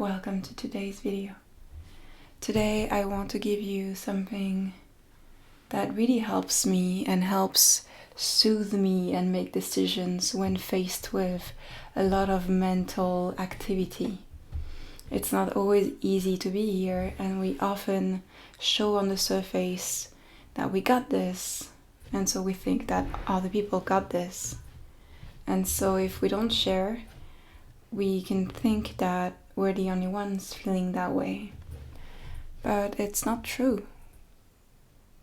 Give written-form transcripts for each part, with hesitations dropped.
welcome to today's video. Today I want to give you something that really helps me and helps soothe me and make decisions when faced with a lot of mental activity. It's not always easy to be here, and we often show on the surface that we got this, and so we think that other people got this. And so if we don't share, we can think that we're the only ones feeling that way. But it's not true.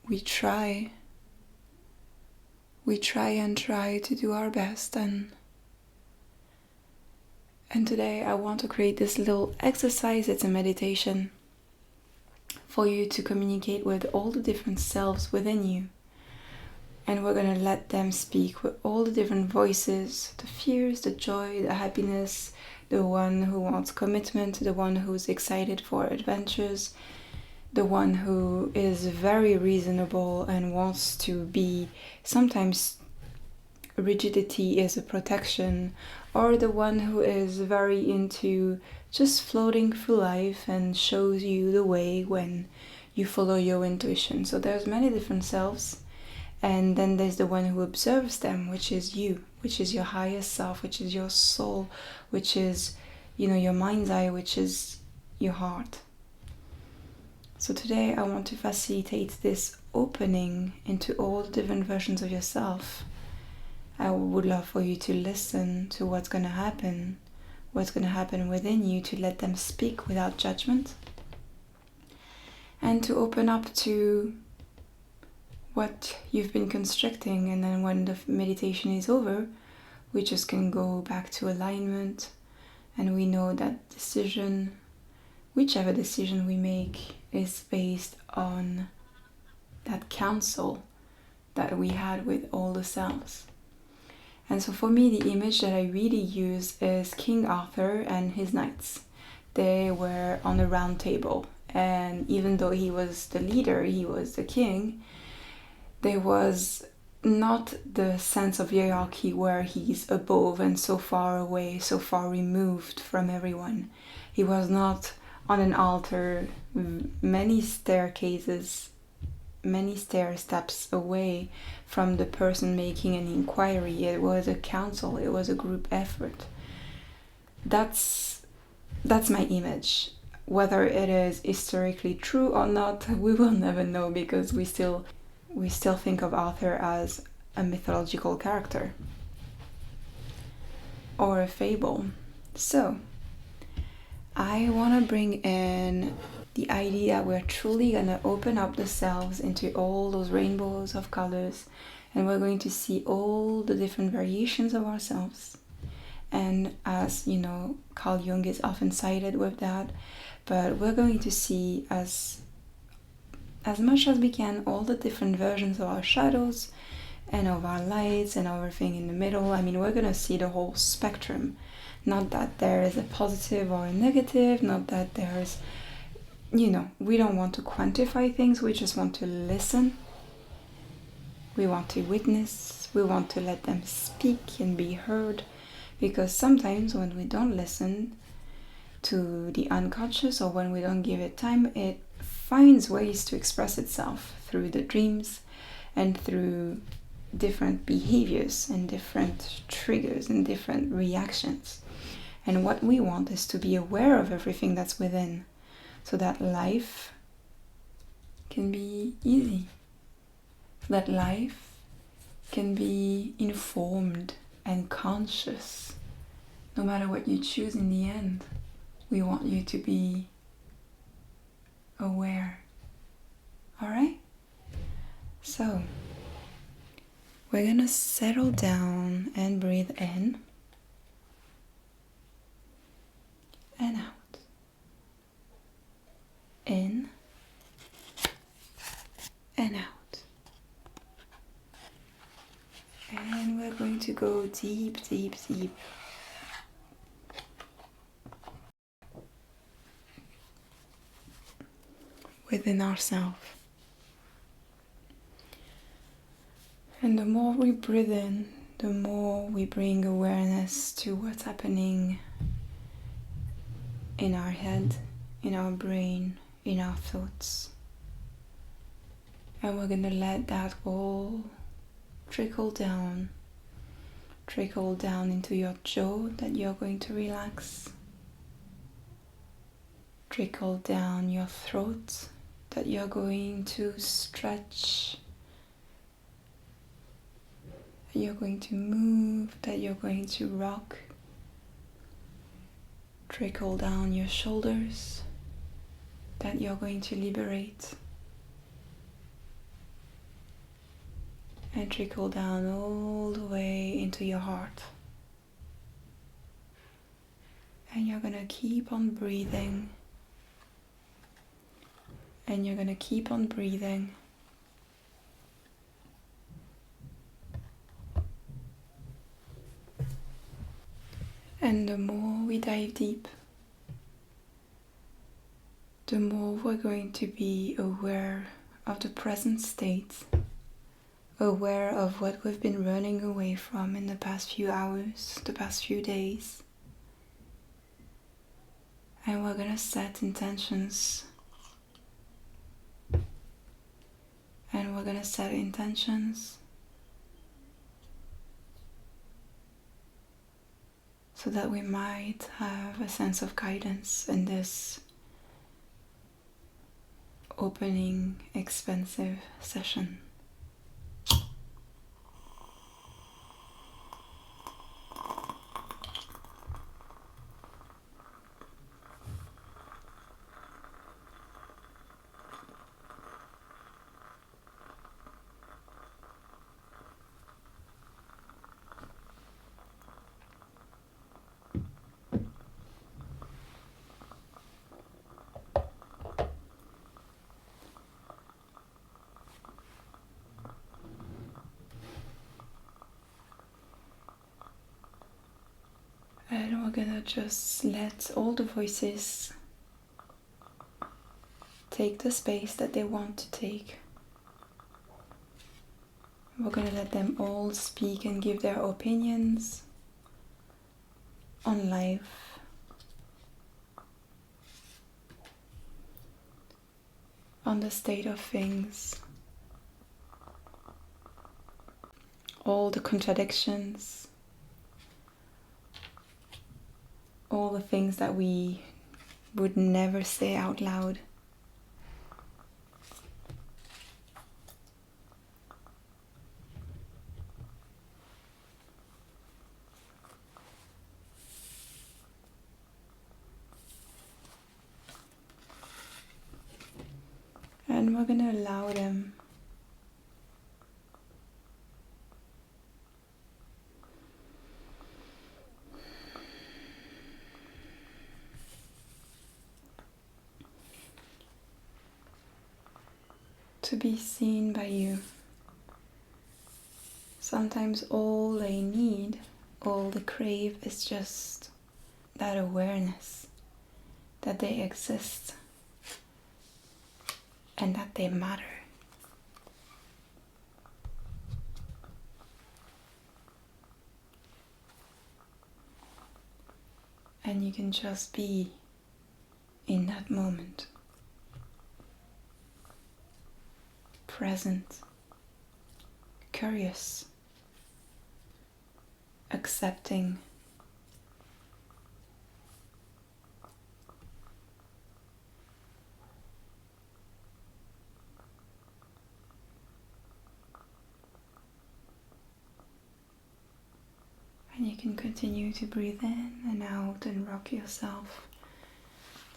We try to do our best, and today I want to create this little exercise. It's a meditation for you to communicate with all the different selves within you. And we're going to let them speak with all the different voices, the fears, the joy, the happiness, the one who wants commitment, the one who's excited for adventures, the one who is very reasonable and wants to be, sometimes rigidity is a protection, or the one who is very into just floating through life and shows you the way when you follow your intuition. So there's many different selves. And then there's the one who observes them, which is you, which is your highest self, which is your soul, which is, your mind's eye, which is your heart. So today I want to facilitate this opening into all the different versions of yourself. I would love for you to listen to what's going to happen within you, to let them speak without judgment, and to open up to what you've been constricting. And then when the meditation is over, we just can go back to alignment, and we know that whichever decision we make is based on that counsel that we had with all the selves. And so for me, the image that I really use is King Arthur and his knights. They were on a round table, and even though he was the leader, he was the king, there was not the sense of hierarchy where he's above and so far away, so far removed from everyone. He was not on an altar many stair steps away from the person making an inquiry. It was a council, it was a group effort. That's my image. Whether it is historically true or not, we will never know, because we still think of Arthur as a mythological character or a fable. So I want to bring in the idea we're truly going to open up the selves into all those rainbows of colors, and we're going to see all the different variations of ourselves. And as Carl Jung is often cited with that, but we're going to see as much as we can all the different versions of our shadows and of our lights and everything in the middle. I mean, we're going to see the whole spectrum. Not that there is a positive or a negative, not that there's, we don't want to quantify things, we just want to listen. We want to witness, we want to let them speak and be heard, because sometimes when we don't listen to the unconscious, or when we don't give it time, it finds ways to express itself through the dreams and through different behaviors and different triggers and different reactions. And what we want is to be aware of everything that's within, so that life can be easy, so that life can be informed and conscious. No matter what you choose in the end, we want you to be aware. Alright? So we're gonna settle down and breathe in and out. In and out. And we're going to go deep, deep, deep within ourselves. And the more we breathe in, the more we bring awareness to what's happening in our head, in our brain, in our thoughts. And we're going to let that all trickle down into your jaw that you're going to relax. Trickle down your throat that you're going to stretch. That you're going to move, that you're going to rock. Trickle down your shoulders that you're going to liberate. And trickle down all the way into your heart. And you're going to keep on breathing. And you're going to keep on breathing. And the more we dive deep, the more we're going to be aware of the present state, aware of what we've been running away from in the past few hours, the past few days. And we're going to set intentions. And we're going to set intentions so that we might have a sense of guidance in this opening, expansive session. And we're gonna just let all the voices take the space that they want to take. We're gonna let them all speak and give their opinions on life, on the state of things, all the contradictions, all the things that we would never say out loud. And we're going to allow them to be seen by you. Sometimes all they need, all they crave is just that awareness that they exist and that they matter. And you can just be in that moment, present, curious, accepting, and you can continue to breathe in and out and rock yourself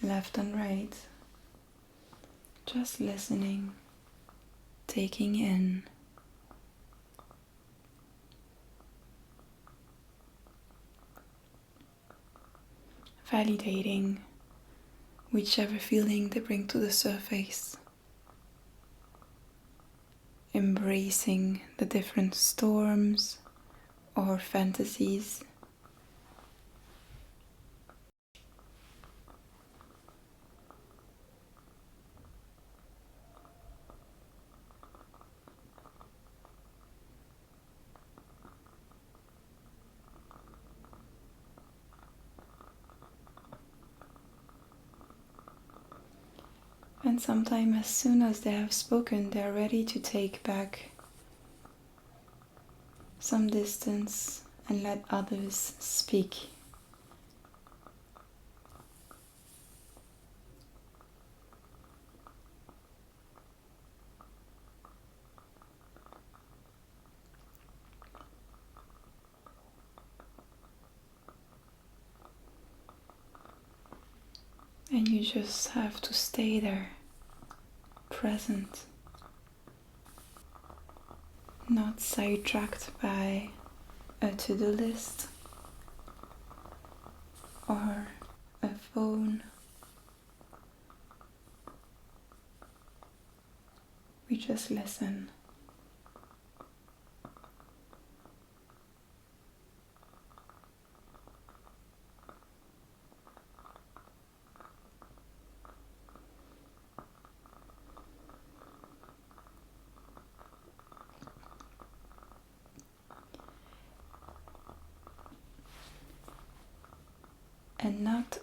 left and right, just listening, taking in, validating whichever feeling they bring to the surface, embracing the different storms or fantasies. And sometimes as soon as they have spoken, they're ready to take back some distance and let others speak. And you just have to stay there, present, not sidetracked by a to-do list or a phone. We just listen. And not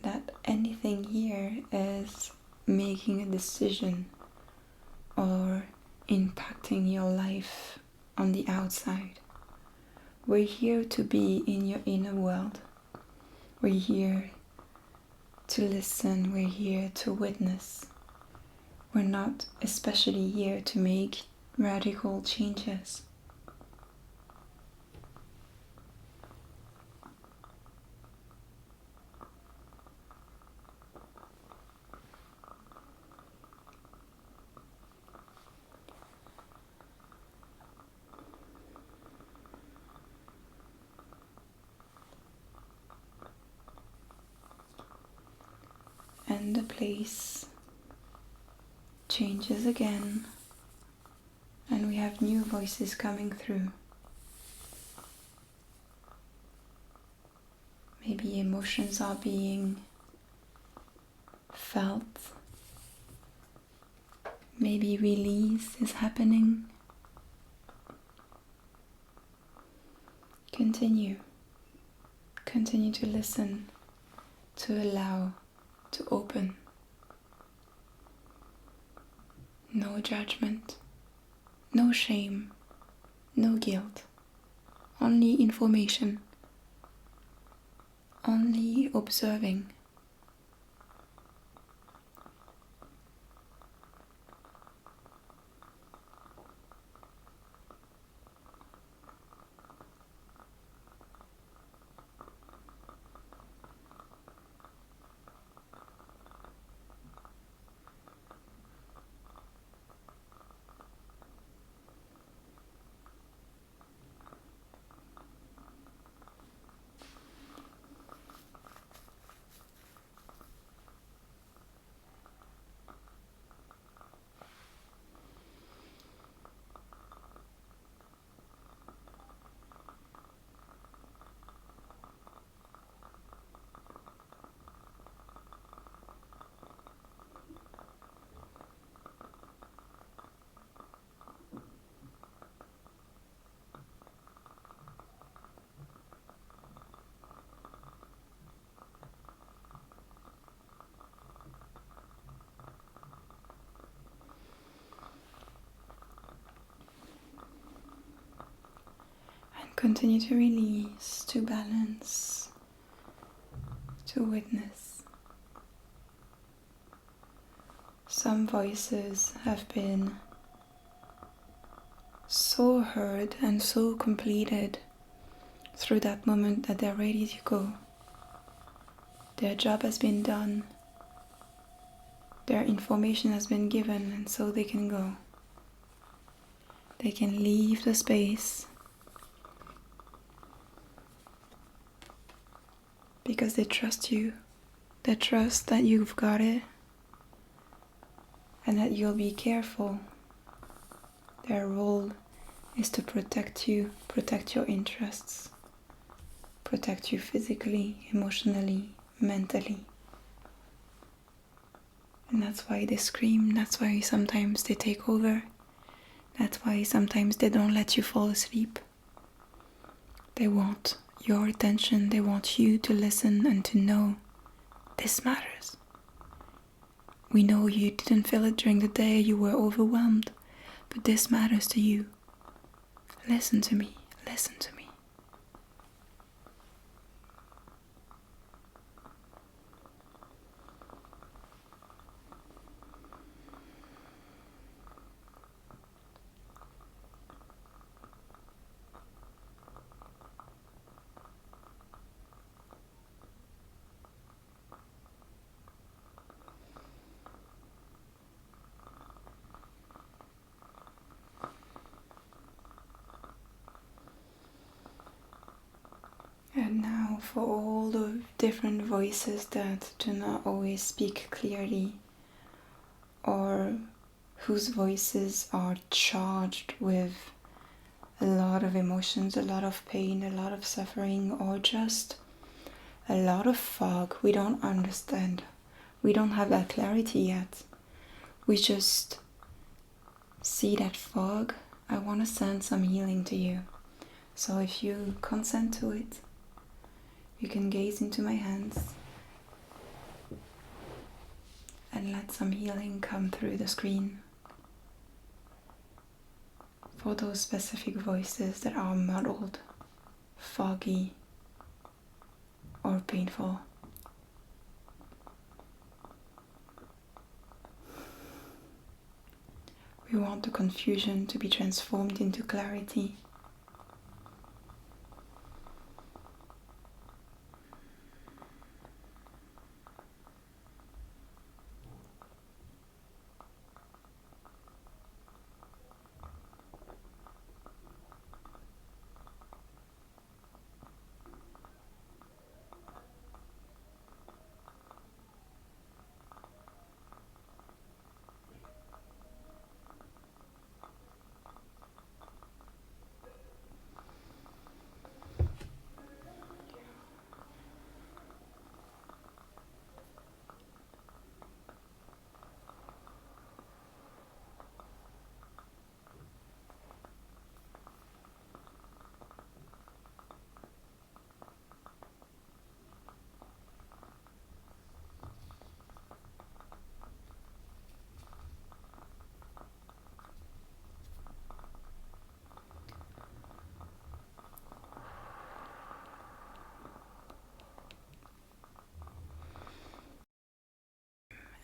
that anything here is making a decision or impacting your life on the outside. We're here to be in your inner world. We're here to listen. We're here to witness. We're not especially here to make radical changes. And the place changes again, and we have new voices coming through. Maybe emotions are being felt. Maybe release is happening. Continue to listen, to allow, to open. No judgment, no shame, no guilt, only information, only observing. Continue to release, to balance, to witness. Some voices have been so heard and so completed through that moment that they're ready to go. Their job has been done. Their information has been given, and so they can go. They can leave the space because they trust you. They trust that you've got it and that you'll be careful. Their role is to protect you, protect your interests, protect you physically, emotionally, mentally. And that's why they scream, that's why sometimes they take over, that's why sometimes they don't let you fall asleep. They want your attention, they want you to listen and to know this matters. We know you didn't feel it during the day, you were overwhelmed, but this matters to you. Listen to me, listen to me. And now for all the different voices that do not always speak clearly, or whose voices are charged with a lot of emotions, a lot of pain, a lot of suffering, or just a lot of fog we don't understand. We don't have that clarity yet. We just see that fog. I want to send some healing to you. So if you consent to it, you can gaze into my hands and let some healing come through the screen for those specific voices that are muddled, foggy, or painful. We want the confusion to be transformed into clarity.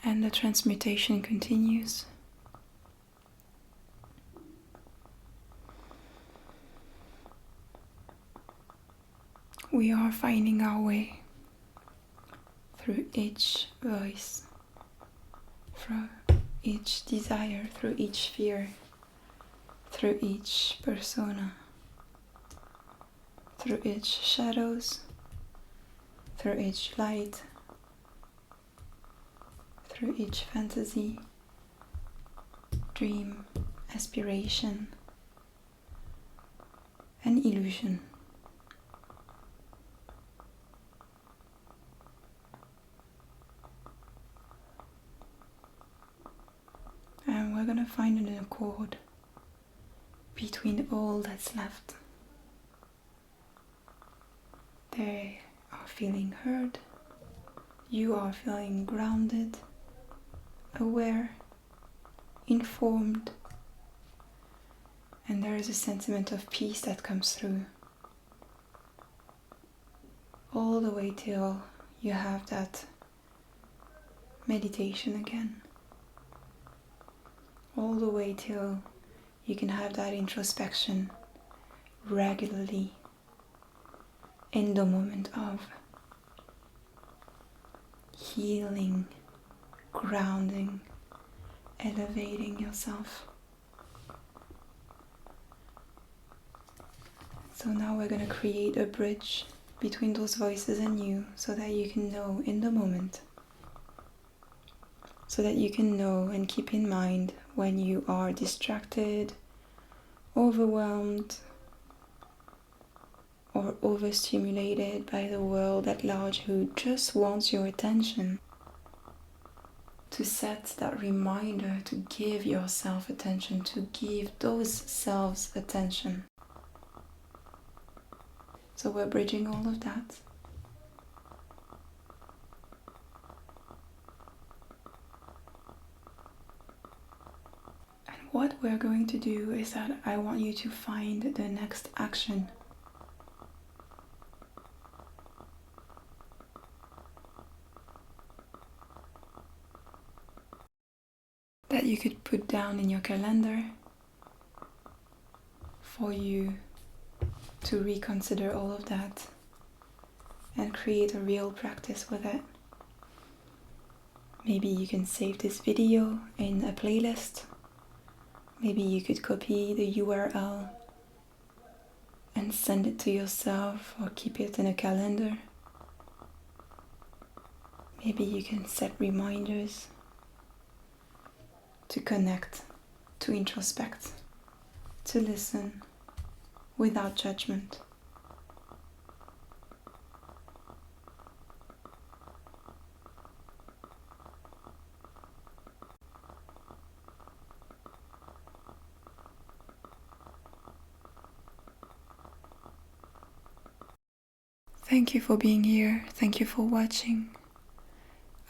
And the transmutation continues. We are finding our way through each voice, through each desire, through each fear, through each persona, through each shadows, through each light, through each fantasy, dream, aspiration, and illusion. And we're gonna find an accord between all that's left. They are feeling heard, you are feeling grounded, aware, informed, and there is a sentiment of peace that comes through. All the way till you have that meditation again. All the way till you can have that introspection regularly in the moment of healing, grounding, elevating yourself. So now we're going to create a bridge between those voices and you so that you can know in the moment. So that you can know and keep in mind when you are distracted, overwhelmed, or overstimulated by the world at large who just wants your attention. To set that reminder to give yourself attention, to give those selves attention. So we're bridging all of that. what we're going to do is that I want you to find the next action that you could put down in your calendar for you to reconsider all of that and create a real practice with it. Maybe you can save this video in a playlist. Maybe you could copy the URL and send it to yourself or keep it in a calendar. Maybe you can set reminders to connect, to introspect, to listen without judgment. Thank you for being here. Thank you for watching.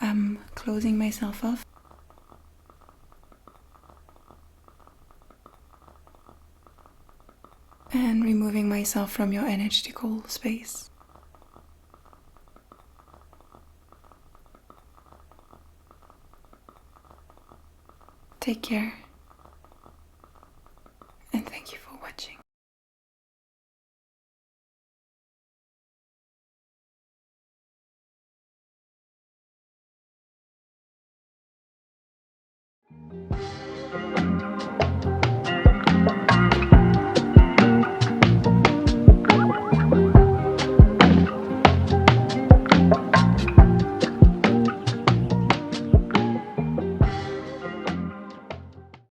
I'm closing myself off. And removing myself from your energetical space. Take care. And thank you for watching.